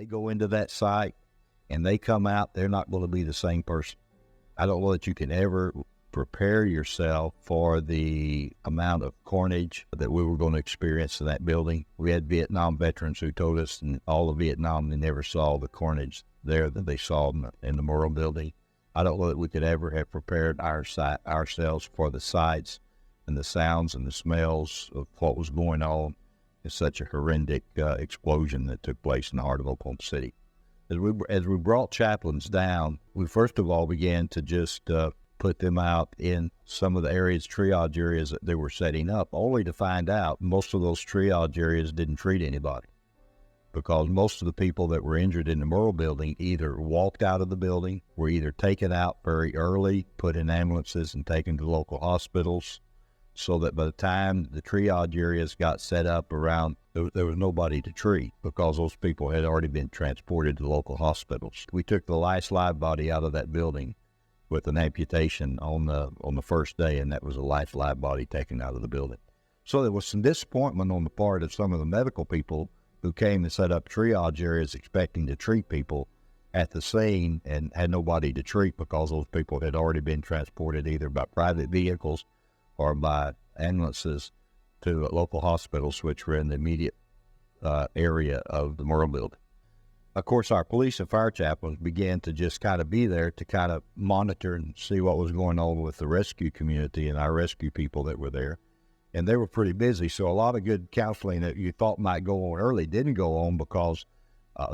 they go into that site and they come out, they're not going to be the same person. I don't know that you can ever prepare yourself for the amount of carnage that we were going to experience in that building. We had Vietnam veterans who told us in all of Vietnam they never saw the carnage there that they saw in the Memorial Building. I don't know that we could ever have prepared ourselves for the sights and the sounds and the smells of what was going on in such a horrific explosion that took place in the heart of Oklahoma City. As we brought chaplains down, we first of all began to just put them out in some of the areas, triage areas that they were setting up, only to find out most of those triage areas didn't treat anybody, because most of the people that were injured in the Memorial Building either walked out of the building, were either taken out very early, put in ambulances and taken to local hospitals, so that by the time the triage areas got set up around, there was nobody to treat because those people had already been transported to local hospitals. We took the last live body out of that building with an amputation on the first day, and that was a last live body taken out of the building. So there was some disappointment on the part of some of the medical people who came and set up triage areas expecting to treat people at the scene and had nobody to treat because those people had already been transported either by private vehicles or by ambulances to local hospitals, which were in the immediate area of the Memorial Building. Of course, our police and fire chaplains began to just kind of be there to kind of monitor and see what was going on with the rescue community and our rescue people that were there. And they were pretty busy, so a lot of good counseling that you thought might go on early didn't go on because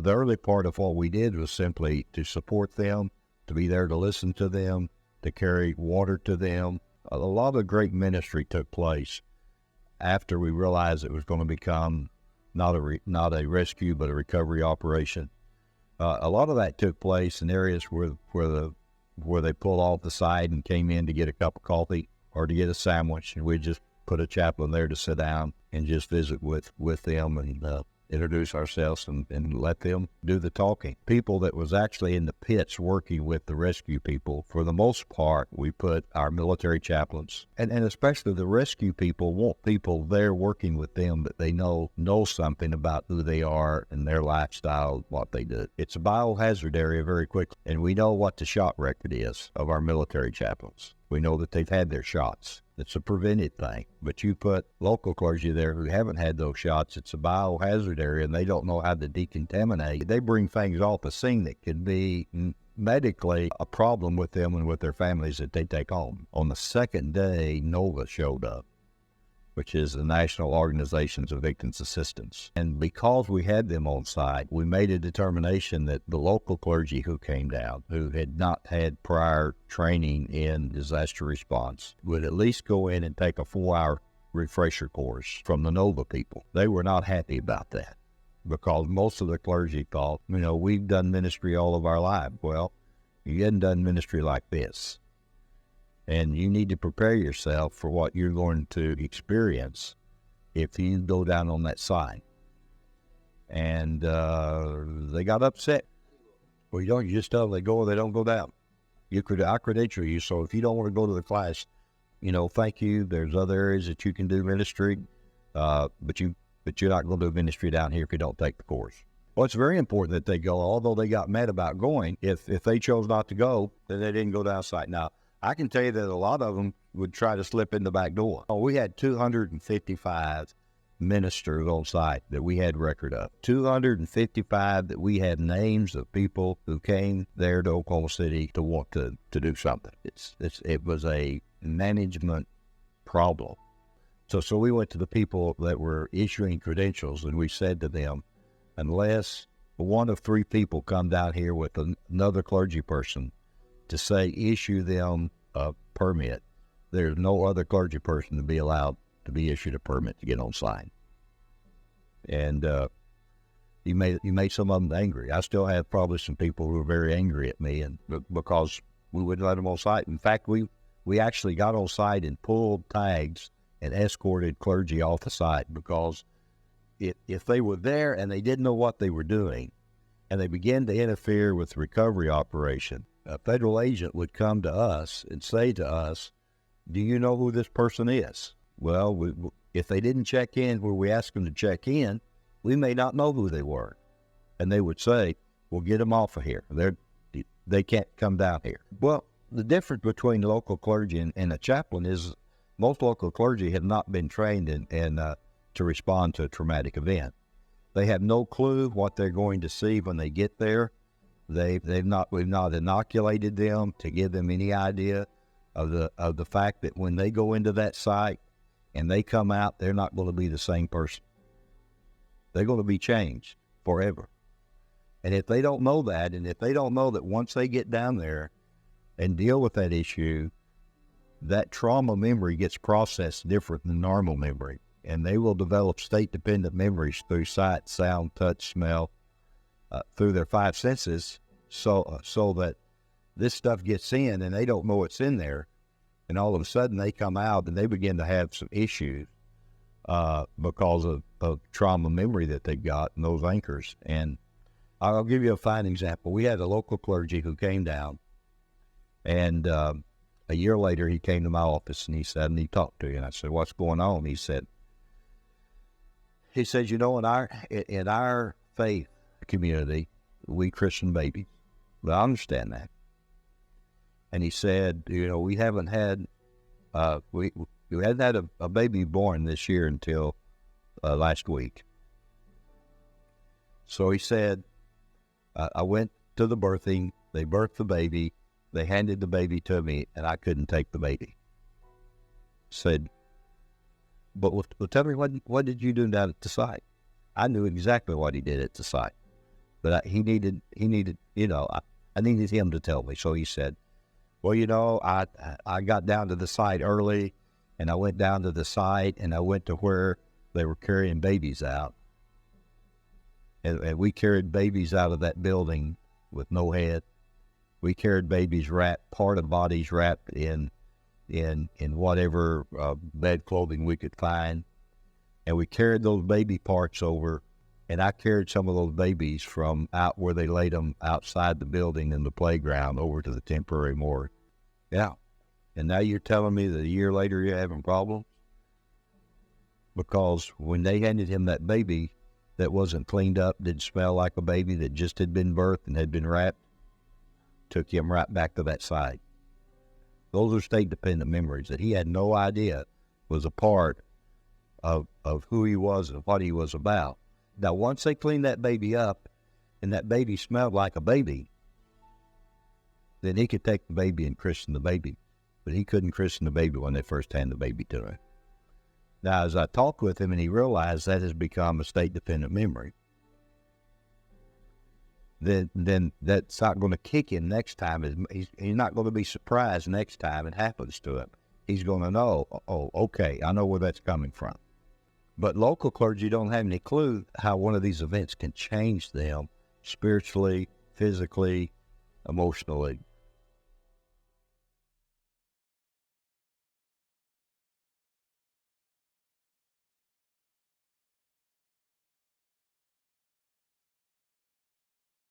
the early part of what we did was simply to support them, to be there to listen to them, to carry water to them. A lot of great ministry took place after we realized it was going to become not a rescue but a recovery operation. A lot of that took place in areas where they pulled off the side and came in to get a cup of coffee or to get a sandwich, and we just put a chaplain there to sit down and just visit with them and introduce ourselves and let them do the talking. People that was actually in the pits working with the rescue people, for the most part, we put our military chaplains, and especially the rescue people want people there working with them that they know something about who they are and their lifestyle, what they do. It's a biohazard area very quickly, and we know what the shot record is of our military chaplains. We know that they've had their shots. It's a prevented thing. But you put local clergy there who haven't had those shots, it's a biohazard area, and they don't know how to decontaminate. They bring things off the scene that could be medically a problem with them and with their families that they take home. On the second day, NOVA showed up, which is the National Organizations of Victims Assistance. And because we had them on site, we made a determination that the local clergy who came down, who had not had prior training in disaster response, would at least go in and take a 4-hour refresher course from the NOVA people. They were not happy about that because most of the clergy thought, we've done ministry all of our life. Well, you hadn't done ministry like this. And you need to prepare yourself for what you're going to experience if you go down on that side. And they got upset. Well, you just tell them they go or they don't go down. I credential you, so if you don't want to go to the class, thank you. There's other areas that you can do ministry, but you're not going to do ministry down here if you don't take the course. Well, it's very important that they go, although they got mad about going. If they chose not to go, then they didn't go down site. Now, I can tell you that a lot of them would try to slip in the back door. We had 255 ministers on site that we had record of. 255 that we had names of people who came there to Oklahoma City to want to do something. It was a management problem. So we went to the people that were issuing credentials and we said to them, unless one of 3 people come down here with another clergy person to say issue them a permit, there's no other clergy person to be allowed to be issued a permit to get on site. And you made some of them angry. I still have probably some people who are very angry at me, and because we wouldn't let them on site. In fact, we actually got on site and pulled tags and escorted clergy off the site because if they were there and they didn't know what they were doing and they began to interfere with the recovery operation, a federal agent would come to us and say to us, do you know who this person is? Well, if they didn't check in where we asked them to check in, we may not know who they were. and they would say, well, get them off of here. They can't come down here. Well, the difference between local clergy and a chaplain is most local clergy have not been trained to respond to a traumatic event. They have no clue what they're going to see when they get there. We've not inoculated them to give them any idea of the fact that when they go into that site and they come out, they're not going to be the same person. They're going to be changed forever. And if they don't know that, and if they don't know that once they get down there and deal with that issue, that trauma memory gets processed different than normal memory. And they will develop state-dependent memories through sight, sound, touch, smell, through their five senses, so that this stuff gets in and they don't know it's in there. And all of a sudden they come out and they begin to have some issues because of trauma memory that they've got and those anchors. And I'll give you a fine example. We had a local clergy who came down, and a year later he came to my office and he talked to me, and I said, what's going on? He said, you know, in our faith community, we christen babies. Well, I understand that. And he said, you know, we haven't had a baby born this year until last week. So he said, I went to the birthing, they birthed the baby, they handed the baby to me, and I couldn't take the baby. Said, but well, tell me, what did you do down at the site? I knew exactly what he did at the site, but he needed, you know, I needed him to tell me. So he said, well, you know, I got down to the site early, and I went down to the site, and I went to where they were carrying babies out. And we carried babies out of that building with no head. We carried babies wrapped, part of bodies wrapped in whatever bed clothing we could find. And we carried those baby parts over, and I carried some of those babies from out where they laid them outside the building in the playground over to the temporary morgue. Yeah. And now you're telling me that a year later you're having problems? Because when they handed him that baby that wasn't cleaned up, didn't smell like a baby, that just had been birthed and had been wrapped, took him right back to that site. Those are state-dependent memories that he had no idea was a part of who he was and what he was about. Now, once they cleaned that baby up and that baby smelled like a baby, then he could take the baby and christen the baby. But he couldn't christen the baby when they first handed the baby to him. Now, as I talked with him and he realized that has become a state-dependent memory, then that's not going to kick in next time. He's not going to be surprised next time it happens to him. He's going to know, oh, okay, I know where that's coming from. But local clergy don't have any clue how one of these events can change them spiritually, physically, emotionally.